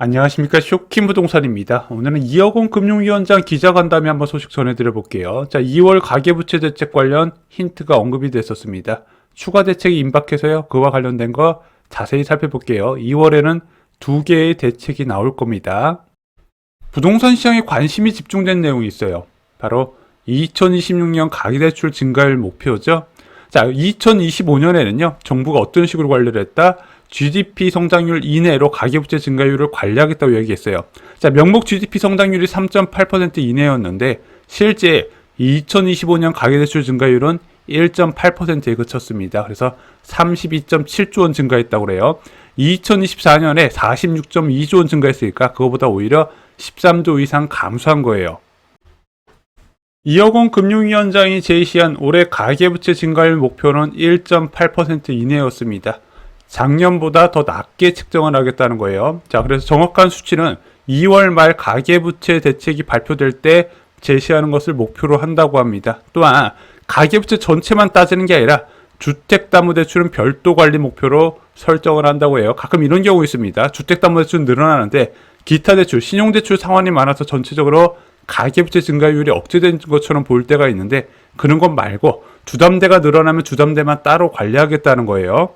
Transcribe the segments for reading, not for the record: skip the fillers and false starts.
안녕하십니까. 쇼킹 부동산입니다. 오늘은 이어건 금융위원장 기자간담회 한번 소식 전해드려 볼게요. 자, 2월 가계부채 대책 관련 힌트가 언급이 됐었습니다. 추가 대책이 임박해서요. 그와 관련된 거 자세히 살펴볼게요. 2월에는 2개의 대책이 나올 겁니다. 부동산 시장에 관심이 집중된 내용이 있어요. 바로 2026년 가계대출 증가율 목표죠. 자, 2025년에는요. 정부가 어떤 식으로 관리를 했다? GDP 성장률 이내로 가계부채 증가율을 관리하겠다고 얘기했어요. 자, 명목 GDP 성장률이 3.8% 이내였는데 실제 2025년 가계대출 증가율은 1.8%에 그쳤습니다. 그래서 32.7조 원 증가했다고 그래요. 2024년에 46.2조 원 증가했으니까 그거보다 오히려 13조 이상 감소한 거예요. 이어건 금융위원장이 제시한 올해 가계부채 증가율 목표는 1.8% 이내였습니다. 작년보다 더 낮게 측정을 하겠다는 거예요. 자, 그래서 정확한 수치는 2월 말 가계부채 대책이 발표될 때 제시하는 것을 목표로 한다고 합니다. 또한 가계부채 전체만 따지는 게 아니라 주택담보대출은 별도 관리 목표로 설정을 한다고 해요. 가끔 이런 경우 있습니다. 주택담보대출은 늘어나는데 기타 대출, 신용대출 상환이 많아서 전체적으로 가계부채 증가율이 억제된 것처럼 보일 때가 있는데 그런 것 말고 주담대가 늘어나면 주담대만 따로 관리하겠다는 거예요.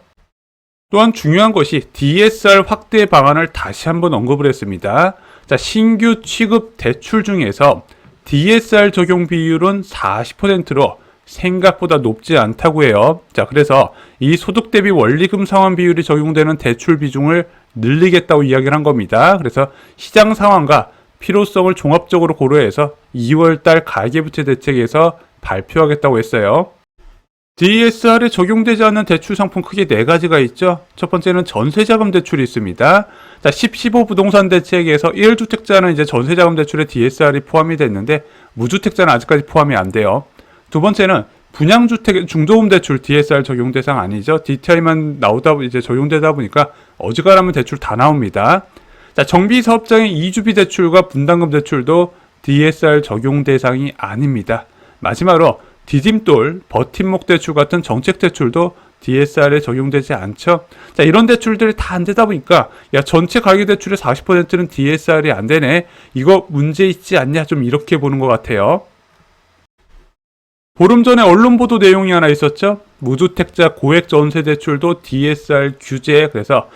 또한 중요한 것이 DSR 확대 방안을 다시 한번 언급을 했습니다. 자, 신규 취급 대출 중에서 DSR 적용 비율은 40%로 생각보다 높지 않다고 해요. 자, 그래서 이 소득 대비 원리금 상환 비율이 적용되는 대출 비중을 늘리겠다고 이야기를 한 겁니다. 그래서 시장 상황과 필요성을 종합적으로 고려해서 2월달 가계부채 대책에서 발표하겠다고 했어요. DSR에 적용되지 않는 대출 상품 크게 4가지가 있죠. 첫 번째는 전세자금 대출이 있습니다. 자, 15 부동산 대책에서 1주택자는 이제 전세자금 대출에 DSR이 포함이 됐는데 무주택자는 아직까지 포함이 안 돼요. 두 번째는 분양주택 중도금 대출 DSR 적용 대상 아니죠. DTI만 나오다 이제 적용되다 보니까 어지간하면 대출 다 나옵니다. 자, 정비사업장의 이주비 대출과 분담금 대출도 DSR 적용 대상이 아닙니다. 마지막으로 디딤돌, 버팀목 대출 같은 정책 대출도 DSR에 적용되지 않죠. 자, 이런 대출들이 다 안 되다 보니까 야, 전체 가계 대출의 40%는 DSR이 안 되네. 이거 문제 있지 않냐? 좀 이렇게 보는 것 같아요. 보름 전에 언론 보도 내용이 하나 있었죠. 무주택자 고액 전세 대출도 DSR 규제. 그래서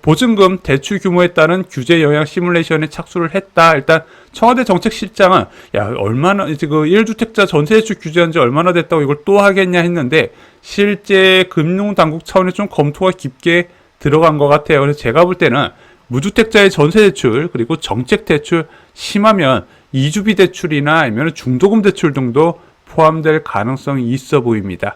보증금 대출 규모에 따른 규제 영향 시뮬레이션에 착수를 했다. 일단 청와대 정책실장은 야, 얼마나 이제 그 1주택자 전세 대출 규제한 지 얼마나 됐다고 이걸 또 하겠냐 했는데 실제 금융당국 차원에서 좀 검토가 깊게 들어간 것 같아요. 그래서 제가 볼 때는 무주택자의 전세 대출 그리고 정책 대출 심하면 이주비 대출이나 아니면 중도금 대출 등도 포함될 가능성이 있어 보입니다.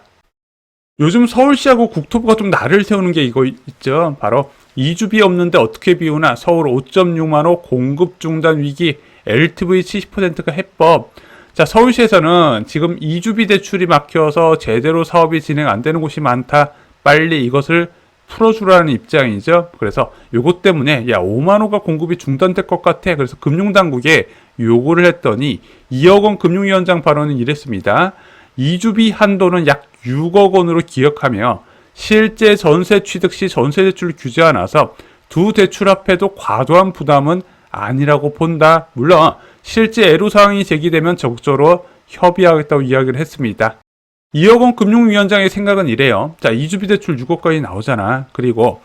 요즘 서울시하고 국토부가 좀 날을 세우는 게 이거 있죠. 바로 이주비 없는데 어떻게 비우나 서울 5.6만호 공급 중단 위기 LTV 70%가 해법. 자, 서울시에서는 지금 이주비 대출이 막혀서 제대로 사업이 진행 안 되는 곳이 많다. 빨리 이것을 풀어주라는 입장이죠. 그래서 요것 때문에 야 5만호가 공급이 중단될 것 같아. 그래서 금융당국에 요구를 했더니 이어건 금융위원장 발언은 이랬습니다. 이주비 한도는 약 6억 원으로 기억하며 실제 전세 취득 시 전세 대출을 규제 않아서 두 대출 합해도 과도한 부담은 아니라고 본다. 물론 실제 애로사항이 제기되면 적극적으로 협의하겠다고 이야기를 했습니다. 이어건 금융위원장의 생각은 이래요. 자, 이주비 대출 6억까지 나오잖아. 그리고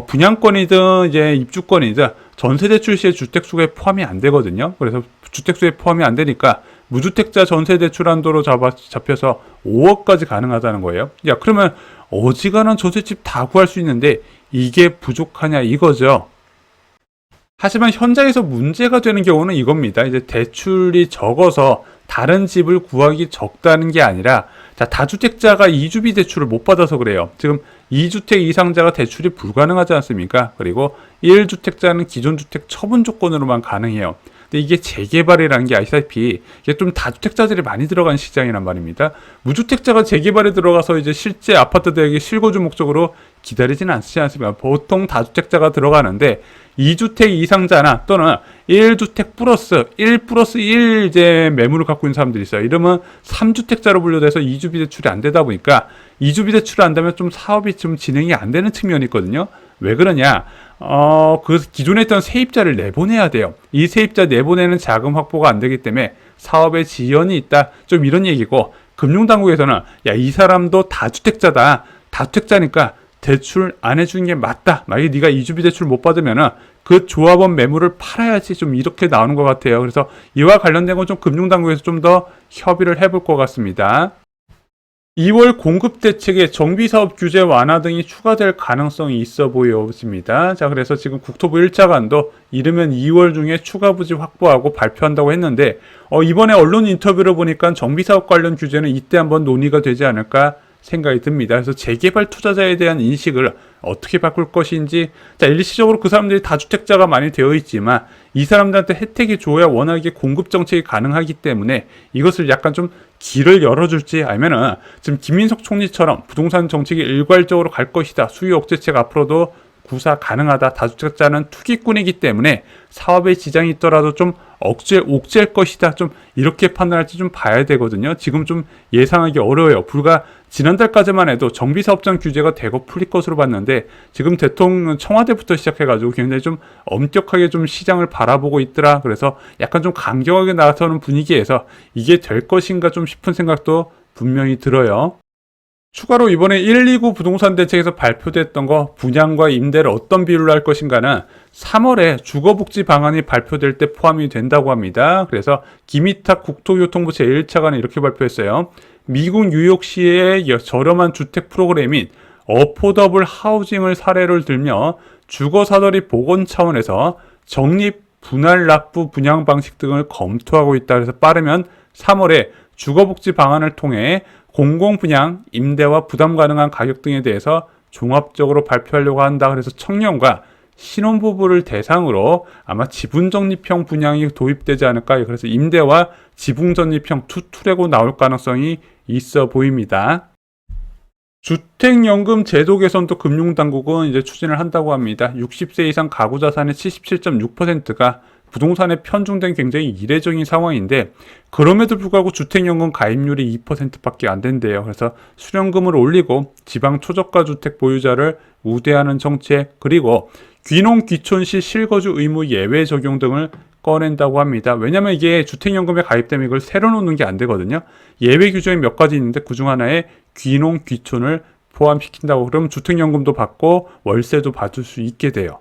분양권이든 이제 입주권이든 전세 대출 시에 주택수에 포함이 안 되거든요. 그래서 주택수에 포함이 안 되니까 무주택자 전세 대출 한도로 잡혀서 5억까지 가능하다는 거예요. 야, 그러면 어지간한 전세집 다 구할 수 있는데 이게 부족하냐 이거죠. 하지만 현장에서 문제가 되는 경우는 이겁니다. 이제 대출이 적어서 다른 집을 구하기 적다는 게 아니라 자, 다주택자가 이주비 대출을 못 받아서 그래요. 지금 2주택 이상자가 대출이 불가능하지 않습니까? 그리고 1주택자는 기존 주택 처분 조건으로만 가능해요. 근데 이게 재개발이라는 게 아시다시피 이게 좀 다주택자들이 많이 들어간 시장이란 말입니다. 무주택자가 재개발에 들어가서 이제 실제 아파트 대역의 실거주 목적으로 기다리지는 않지 않습니까? 보통 다주택자가 들어가는데 2주택 이상자나 또는 1주택 플러스 1 플러스 1 이제 매물을 갖고 있는 사람들이 있어요. 이러면 3주택자로 분류돼서 2주비 대출이 안 되다 보니까 2주비 대출이 안 되면 좀 사업이 좀 진행이 안 되는 측면이 있거든요. 왜 그러냐? 그 기존에 있던 세입자를 내보내야 돼요. 이 세입자 내보내는 자금 확보가 안 되기 때문에 사업에 지연이 있다. 좀 이런 얘기고, 금융당국에서는 야, 이 사람도 다주택자다. 다주택자니까 대출 안 해주는 게 맞다. 만약에 네가 이주비 대출 못 받으면은 그 조합원 매물을 팔아야지, 좀 이렇게 나오는 것 같아요. 그래서 이와 관련된 건 좀 금융당국에서 좀 더 협의를 해볼 것 같습니다. 2월 공급 대책에 정비사업 규제 완화 등이 추가될 가능성이 있어 보여집니다. 자, 그래서 지금 국토부 1차관도 이르면 2월 중에 추가 부지 확보하고 발표한다고 했는데, 이번에 언론 인터뷰를 보니까 정비사업 관련 규제는 이때 한번 논의가 되지 않을까 생각이 듭니다. 그래서 재개발 투자자에 대한 인식을 어떻게 바꿀 것인지, 자, 일시적으로 그 사람들이 다주택자가 많이 되어 있지만 이 사람들한테 혜택이 줘야 워낙에 공급 정책이 가능하기 때문에 이것을 약간 좀 길을 열어줄지, 아니면은 지금 김민석 총리처럼 부동산 정책이 일괄적으로 갈 것이다, 수요 억제책 앞으로도 구사 가능하다, 다주택자는 투기꾼이기 때문에 사업에 지장이 있더라도 좀 옥죄일 것이다, 좀 이렇게 판단할지 좀 봐야 되거든요. 지금 좀 예상하기 어려워요. 불과 지난달까지만 해도 정비사업장 규제가 대거 풀릴 것으로 봤는데, 지금 대통령 청와대부터 시작해가지고 굉장히 좀 엄격하게 좀 시장을 바라보고 있더라. 그래서 약간 좀 강경하게 나서는 분위기에서 이게 될 것인가 좀 싶은 생각도 분명히 들어요. 추가로 이번에 129 부동산 대책에서 발표됐던 거, 분양과 임대를 어떤 비율로 할 것인가는 3월에 주거복지 방안이 발표될 때 포함이 된다고 합니다. 그래서 김희탁 국토교통부 제1차관은 이렇게 발표했어요. 미국 뉴욕시의 저렴한 주택 프로그램인 어포더블 하우징을 사례를 들며 주거 사다리 복원 차원에서 적립 분할 납부 분양 방식 등을 검토하고 있다. 그래서 빠르면 3월에 주거복지 방안을 통해 공공분양, 임대와 부담 가능한 가격 등에 대해서 종합적으로 발표하려고 한다. 그래서 청년과 신혼부부를 대상으로 아마 지분적립형 분양이 도입되지 않을까. 그래서 임대와 지분적립형 투트랙으로 나올 가능성이 있어 보입니다. 주택연금 제도 개선도 금융당국은 이제 추진을 한다고 합니다. 60세 이상 가구 자산의 77.6%가 부동산에 편중된 굉장히 이례적인 상황인데, 그럼에도 불구하고 주택연금 가입률이 2%밖에 안 된대요. 그래서 수령금을 올리고 지방 초저가 주택 보유자를 우대하는 정책, 그리고 귀농 귀촌 시 실거주 의무 예외 적용 등을 꺼낸다고 합니다. 왜냐면 이게 주택연금에 가입되면 이걸 새로 놓는 게 안 되거든요. 예외 규정이 몇 가지 있는데 그중 하나에 귀농 귀촌을 포함시킨다고. 그러면 주택연금도 받고 월세도 받을 수 있게 돼요.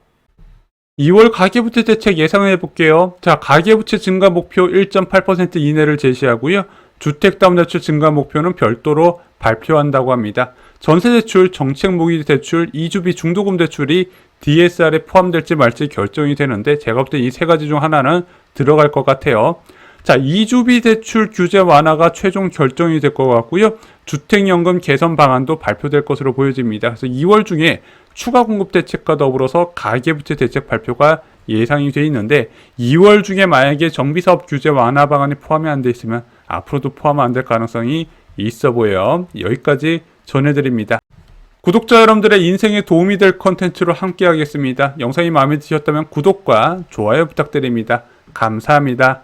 2월 가계부채 대책 예상해 볼게요. 자, 가계부채 증가 목표 1.8% 이내를 제시하고요. 주택담대출 증가 목표는 별도로 발표한다고 합니다. 전세대출, 정책모기대출, 이주비 중도금 대출이 DSR에 포함될지 말지 결정이 되는데, 제가 볼 때 이 세 가지 중 하나는 들어갈 것 같아요. 자, 이주비 대출 규제 완화가 최종 결정이 될 것 같고요. 주택연금 개선 방안도 발표될 것으로 보여집니다. 그래서 2월 중에 추가 공급 대책과 더불어서 가계부채 대책 발표가 예상이 돼 있는데, 2월 중에 만약에 정비사업 규제 완화 방안이 포함이 안 돼 있으면 앞으로도 포함 안 될 가능성이 있어 보여요. 여기까지 전해드립니다. 구독자 여러분들의 인생에 도움이 될 컨텐츠로 함께 하겠습니다. 영상이 마음에 드셨다면 구독과 좋아요 부탁드립니다. 감사합니다.